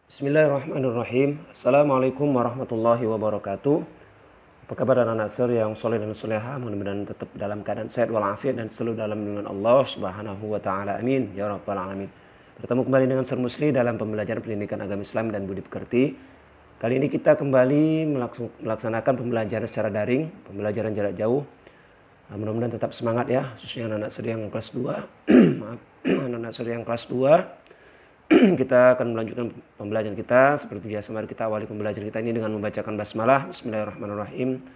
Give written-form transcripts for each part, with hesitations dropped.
Bismillahirrahmanirrahim. Assalamualaikum warahmatullahi wabarakatuh. Apa kabar anak-anak sir yang soleh dan soleha? Mudah-mudahan tetap dalam keadaan sehat walafiat dan selalu dalam lindungan Allah Subhanahu wa taala. Amin ya rabbal alamin. Bertemu kembali dengan Sir Musli dalam pembelajaran pendidikan agama Islam dan budi pekerti. Kali ini kita kembali melaksanakan pembelajaran secara daring, pembelajaran jarak jauh. Mudah-mudahan tetap semangat ya, khususnya anak-anak sir yang kelas 2. Maaf, anak-anak sir yang kelas 2. Kita akan melanjutkan pembelajaran kita. Seperti biasa, mari kita awali pembelajaran kita ini dengan membacakan basmalah. Bismillahirrahmanirrahim.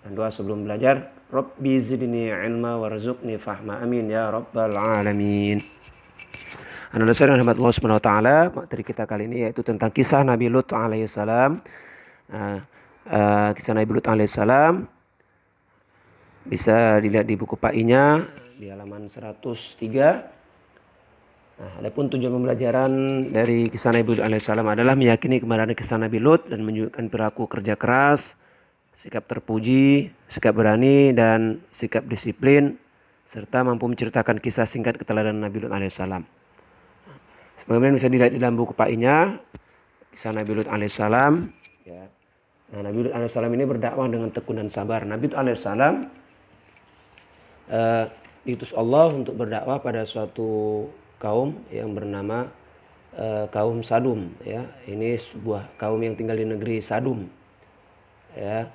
Dan doa sebelum belajar. Rabbi zidni ilma warzuqni fahma. Amin ya rabbal alamin. Anak dasar yang rahmat Allah subhanahu wa ta'ala. Materi kita kali ini yaitu tentang kisah Nabi Lut alaihissalam. Kisah Nabi Lut alaihissalam bisa dilihat di buku PAI-nya di halaman 103. Nah, adapun tujuan pembelajaran dari kisah Nabi Lut alaihissalam adalah meyakini kebenaran kisah Nabi Lut dan menunjukkan perilaku kerja keras, sikap terpuji, sikap berani, dan sikap disiplin, serta mampu menceritakan kisah singkat keteladanan Nabi Lut alaihissalam. Sebagaimana bisa dilihat di dalam buku PAI-nya, kisah Nabi Lut alaihissalam. Ya. Nah, Nabi Lut alaihissalam ini berdakwah dengan tekun dan sabar. Nabi Lut alaihissalam diutus Allah untuk berdakwah pada suatu kaum yang bernama kaum Sadum, ya. Ini sebuah kaum yang tinggal di negeri Sadum, ya,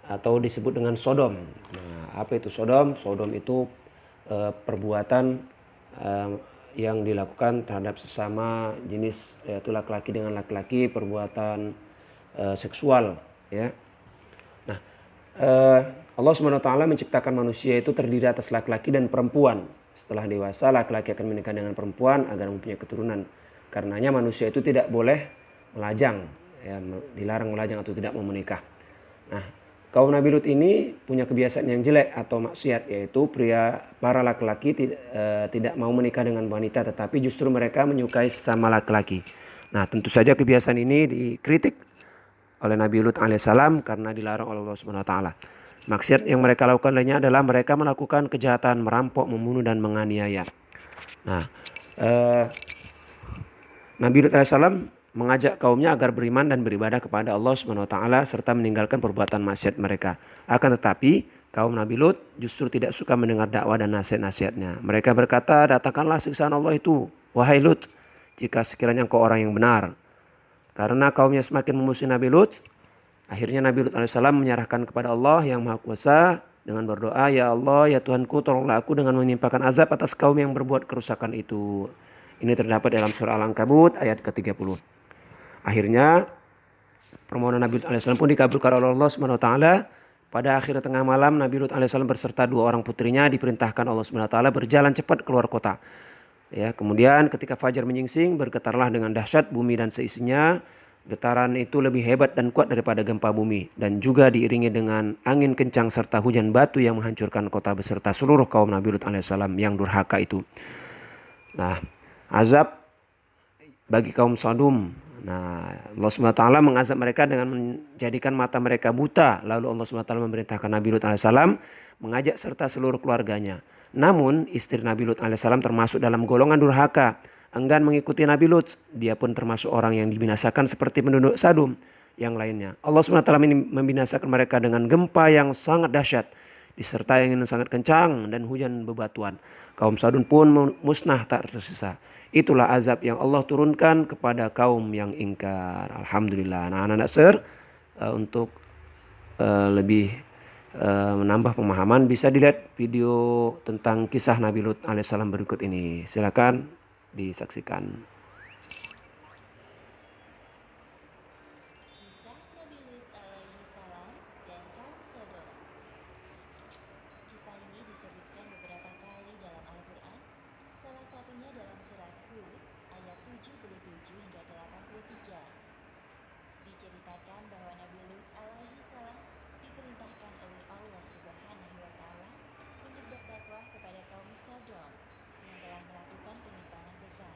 atau disebut dengan Sodom. Nah, apa itu Sodom? Sodom itu perbuatan yang dilakukan terhadap sesama jenis, yaitu laki-laki dengan laki-laki, perbuatan seksual, ya. Nah, Allah SWT menciptakan manusia itu terdiri atas laki-laki dan perempuan. Setelah dewasa, laki-laki akan menikah dengan perempuan agar mempunyai keturunan. Karenanya manusia itu tidak boleh melajang, ya, dilarang melajang atau tidak mau menikah. Nah, kaum Nabi Lut ini punya kebiasaan yang jelek atau maksiat, yaitu para laki-laki tidak mau menikah dengan wanita, tetapi justru mereka menyukai sesama laki-laki. Nah, tentu saja kebiasaan ini dikritik oleh Nabi Lut alaihissalam karena dilarang oleh Allah Subhanahu wa taala. Maksiat yang mereka lakukan lainnya adalah mereka melakukan kejahatan, merampok, membunuh, dan menganiaya. Nah, Nabi Lut alaihissalam mengajak kaumnya agar beriman dan beribadah kepada Allah Subhanahu wa taala serta meninggalkan perbuatan maksiat mereka. Akan tetapi, kaum Nabi Lut justru tidak suka mendengar dakwah dan nasihat-nasihatnya. Mereka berkata, "Datangkanlah siksaan Allah itu, wahai Lut, jika sekiranya engkau orang yang benar." Karena kaumnya semakin memusuhi Nabi Lut, akhirnya Nabi Lut alaihissalam menyerahkan kepada Allah yang Maha Kuasa dengan berdoa, "Ya Allah, ya Tuhanku, tolonglah aku dengan menimpakan azab atas kaum yang berbuat kerusakan itu." Ini terdapat dalam surah Al-Ankabut ayat ke-30. Akhirnya permohonan Nabi Lut alaihissalam pun dikabulkan oleh Allah Subhanahu wa taala. Pada akhir tengah malam, Nabi Lut alaihissalam berserta 2 orang putrinya diperintahkan Allah Subhanahu wa taala berjalan cepat keluar kota. Ya, kemudian ketika fajar menyingsing, bergetarlah dengan dahsyat bumi dan seisinya. Getaran itu lebih hebat dan kuat daripada gempa bumi, dan juga diiringi dengan angin kencang serta hujan batu yang menghancurkan kota beserta seluruh kaum Nabi Lut alaihissalam yang durhaka itu. Nah, azab bagi kaum Sodom. Nah, Allah SWT mengazab mereka dengan menjadikan mata mereka buta. Lalu Allah SWT memerintahkan Nabi Lut alaihissalam mengajak serta seluruh keluarganya. Namun istri Nabi Lut alaihissalam termasuk dalam golongan durhaka, enggan mengikuti Nabi Lut. Dia pun termasuk orang yang dibinasakan seperti penduduk Sadum yang lainnya. Allah SWT membinasakan mereka dengan gempa yang sangat dahsyat, disertai angin yang sangat kencang dan hujan bebatuan. Kaum Sadum pun musnah tak tersisa. Itulah azab yang Allah turunkan kepada kaum yang ingkar. Alhamdulillah. Nah, anak-anak sir, untuk lebih menambah pemahaman bisa dilihat video tentang kisah Nabi Lut alaihissalam berikut ini. Silakan disaksikan. Kisah Nabi Lut alaihi salam dan kaum Sodom. Kisah ini disebutkan beberapa kali dalam Al-Quran, salah satunya dalam surat Hud ayat 77 hingga 83. Diceritakan bahwa Nabi Lut alaihi salam diperintahkan oleh Allah Subhanahu wa taala untuk berdakwah kepada kaum Sodom yang telah melakukan penyimpangan besar.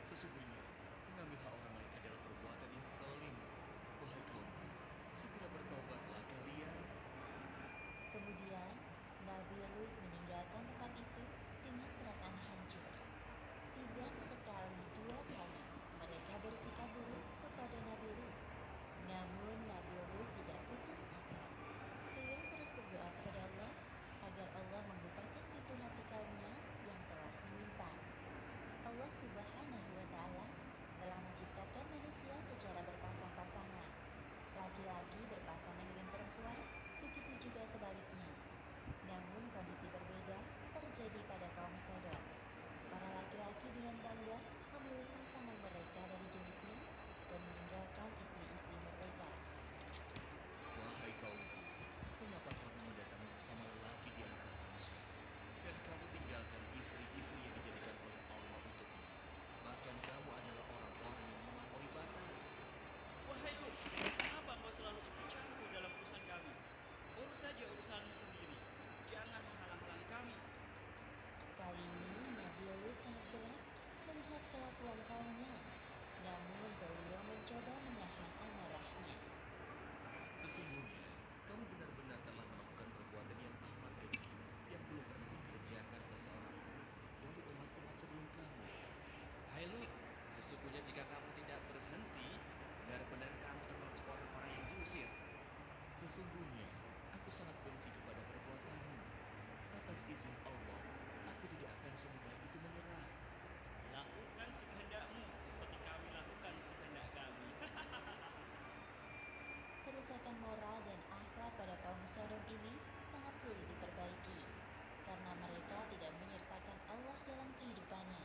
Sesungguhnya, mengambil hak orang lain adalah perbuatan yang zalim. Wahai kaumku, segera bertobatlah kalian. Kemudian, Nabi Lut meninggalkan tempat itu dengan perasaan hancur. Tidak sekali dua kali mereka bersikap buruk kepada Nabi Lut. Namun Nabi Lut tidak putus asa. Beliau terus berdoa kepada Allah agar Allah membukakan pintu hati kaumnya yang telah menyimpang. Allah Subhanahu wa Ta'ala telah menciptakan manusia secara berpasang-pasangan. Laki-laki berpasangan dengan perempuan, begitu juga sebaliknya. Namun kondisi berbeda terjadi pada kaum Sodom. Para laki-laki dengan bangga memilih pasangan mereka dari jenisnya dan meninggalkan istri-istri mereka. Wahai kaumku, mengapa kamu mendatangi sesama lelaki di antara manusia? Dan kamu tinggalkan istri-istri yang dijadikan oleh Allah untukmu. Bahkan kamu adalah orang-orang yang melampaui batas. Wahai Lut, kenapa kau selalu ikut campur dalam urusan kami? Urus saja urusanmu sendiri. Jangan menghalang-halangi kami. Kali ini Nabi Lut sangat geram melihat kelakuan kaumnya. Namun beliau mencoba menahan amarahnya. Sesungguhnya, kamu benar-benar telah melakukan perbuatan yang amat keji, yang belum pernah dikerjakan oleh seorang pun dari umat-umat sebelum kamu. Hai Lut, sesungguhnya jika kamu tidak berhenti, benar-benar kamu termasuk orang-orang yang diusir. Sesungguhnya, aku sangat benci kepada perbuatanmu. Atas izin Allah, aku tidak akan semudah itu menyerah. Lakukan sekehendakmu seperti kami lakukan sekehendak kami. Kerusakan moral dan akhlak pada kaum Sodom ini sangat sulit diperbaiki karena mereka tidak menyertakan Allah dalam kehidupannya.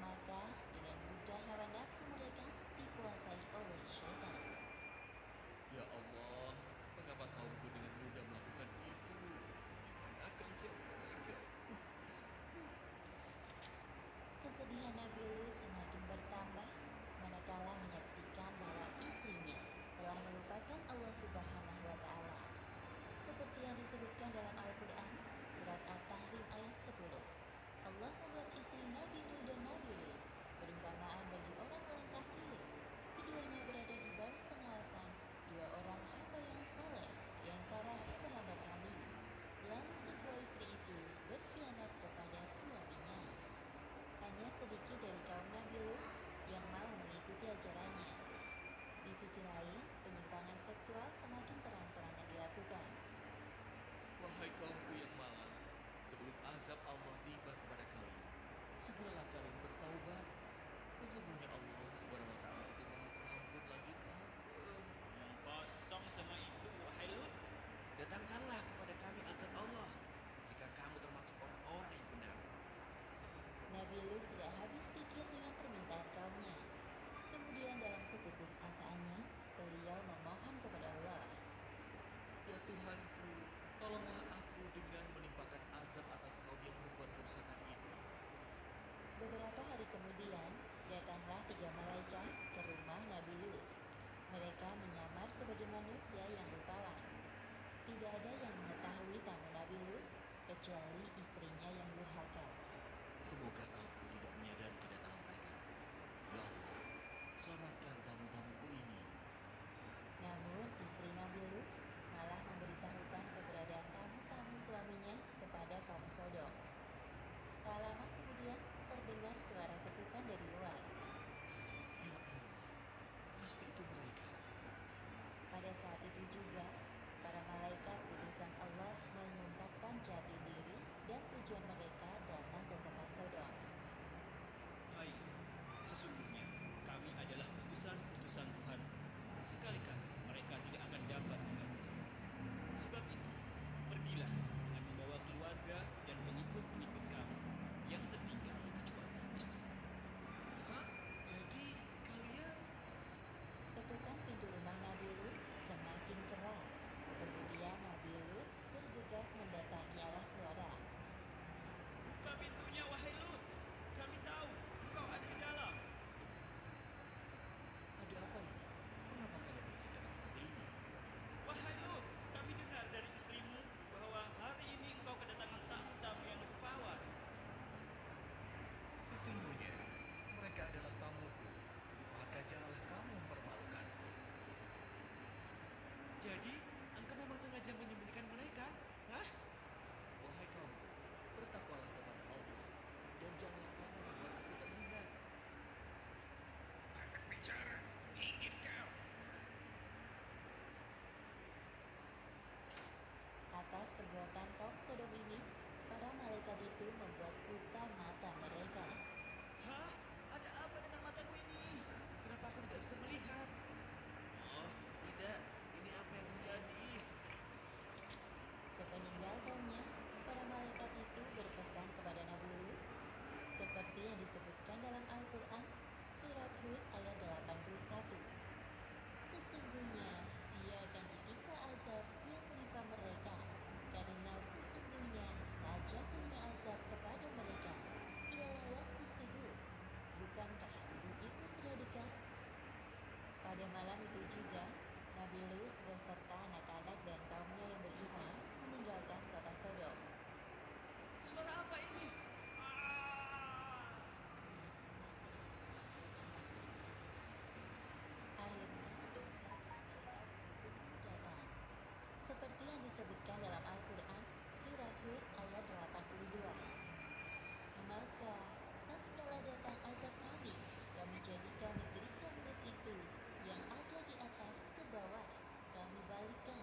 Maka dengan mudah hawa nafsu mereka dikuasai oleh syaitan. Ya Allah, mengapa kaumku dengan mudah melakukan itu? Akan siapa mereka? Kesedihan Nabi Lut semakin bertambah manakala menyaksikan bahwa istrinya telah melupakan Allah Subhanahu wa Ta'ala. Seperti yang disebutkan dalam Al-Quran, surat At-Tahrim ayat 10. Allah membuat istri Nabi Nuh dan Nabi Lut perumpamaan bagi orang-orang kafir. Keduanya berada di bawah pengawasan dua orang hamba yang soleh di antara hamba-hamba kami. Lalu kedua istri itu berkhianat kepada suaminya. Hanya sedikit dari kaum Nabi Lut yang mau mengikuti ajarannya. Di sisi lain, penyimpangan seksual semakin terang-terangan dilakukan. Wahai kaumku yang malang, sebelum azab Allah tiba kepada kalian, segeralah kalian bertaubat. Sesungguhnya Allah Subhanahu wa Ta'ala itu Maha Pengampun lagi Pengampun. Kosong semua itu, wahai Lut. Datangkanlah kepada kami azab Allah jika kamu termasuk orang-orang yang benar. Nabi Lut tidak habis pikir dengan permintaan kaumnya. Kemudian dalam keputusasaannya, beliau memohon kepada Allah. Ya Tuhanku, tolonglah aku dengan menimpakan azab atas kaum yang membuat kerusakan itu. Beberapa hari kemudian, datanglah tiga malaikat Jadi, engkau memang sengaja menyembunyikan mereka? Hah? Wahai kaumku, bertakwalah kepada Allah dan janganlah kamu membuat aku terhina. Banyak bicara, ingin kau. Atas perbuatan kaum Sodom ini, para malaikat itu membuat buta mata mereka. Hah? Ada apa dengan mataku ini? Kenapa aku tidak bisa melihat? Oh, tidak. Ini apa yang terjadi? Sepeninggal kaumnya, para malaikat itu berpesan kepada Nabi Lut, seperti yang disebutkan dalam Al-Quran, surat Hud ayat 81. Sesungguhnya dia akan ditimpa azab yang menimpa mereka, karena sesungguhnya sajatunya azab kepada mereka ialah waktu subuh. Bukankah subuh itu sudah dekat? Pada malam itu juga, Nabi Lut beserta anak-anak dan kaumnya yang beriman meninggalkan kota Sodom. Suara apa ini? Ah! Akhirnya azab yang mereka tunggu datang. Seperti yang disebutkan dalam Al-Quran, surat Hud ayat 82. Maka, tatkala datang azab kami jadikan negeri kaum Lut itu yang ada di atas ke bawah, kami balikkan,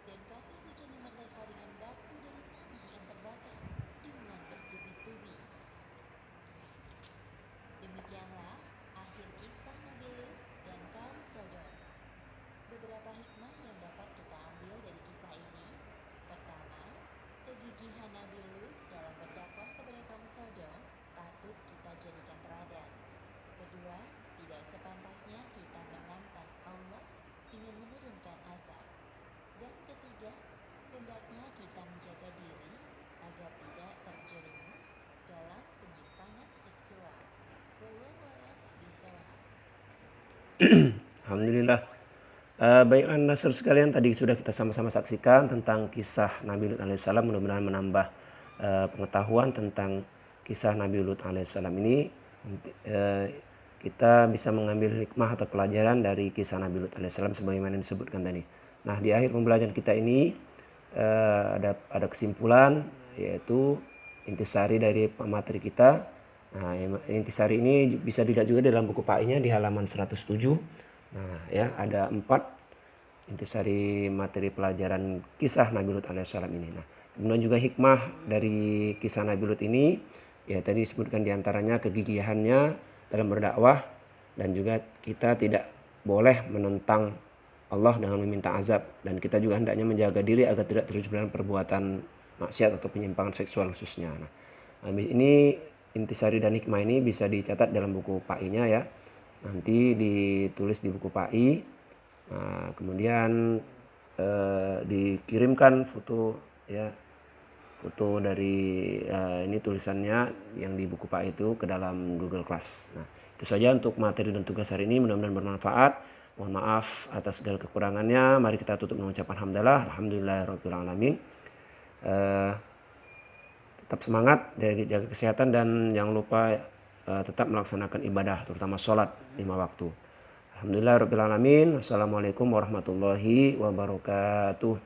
dan kami hujani mereka dengan batu dari tanah yang terbakar dengan bertubi-tubi. Demikianlah akhir kisah Nabi Lut dan kaum Sodom. Beberapa hikmah yang dapat kita ambil dari kisah ini. Pertama, kegigihan Nabi Lut dalam berdakwah kepada kaum Sodom patut kita jadikan teladan. Kedua, tidak sepantasnya kita menantang Allah dengan menurunkan azab. Dan ketiga, hendaknya kita menjaga diri agar tidak terjerumus dalam penyimpangan seksual. Wallahu a'lam bishawab. Alhamdulillah. Baiklah nasr sekalian, tadi sudah kita sama-sama saksikan tentang kisah Nabi Lut alaihissalam. Mudah-mudahan menambah pengetahuan tentang kisah Nabi Lut alaihissalam ini. Kita bisa mengambil hikmah atau pelajaran dari kisah Nabi Lut alaihissalam sebagaimana yang disebutkan tadi. Nah, di akhir pembelajaran kita ini ada kesimpulan, yaitu intisari dari materi kita. Nah, intisari ini bisa dilihat juga dalam buku PAI-nya di halaman 107. Nah, ya, ada 4 intisari materi pelajaran kisah Nabi Lut alaihissalam ini. Nah, kemudian juga hikmah dari kisah Nabi Lut ini, ya tadi disebutkan diantaranya kegigihannya dalam berdakwah, dan juga kita tidak boleh menentang Allah dengan meminta azab, dan kita juga hendaknya menjaga diri agar tidak terjebak dalam perbuatan maksiat atau penyimpangan seksual khususnya. Nah, ini intisari dan hikmah ini bisa dicatat dalam buku PAI-nya ya. Nanti ditulis di buku PAI. Nah, kemudian dikirimkan foto ya, foto dari ini tulisannya yang di buku PAI itu ke dalam Google Class. Nah, itu saja untuk materi dan tugas hari ini, mudah-mudahan bermanfaat. Mohon maaf atas segala kekurangannya. Mari kita tutup dengan ucapan hamdalah, alhamdulillahirabbil alamin. Tetap semangat, jaga kesehatan, dan jangan lupa tetap melaksanakan ibadah, terutama sholat 5 waktu. Alhamdulillahirabbil alamin. Wassalamualaikum warahmatullahi wabarakatuh.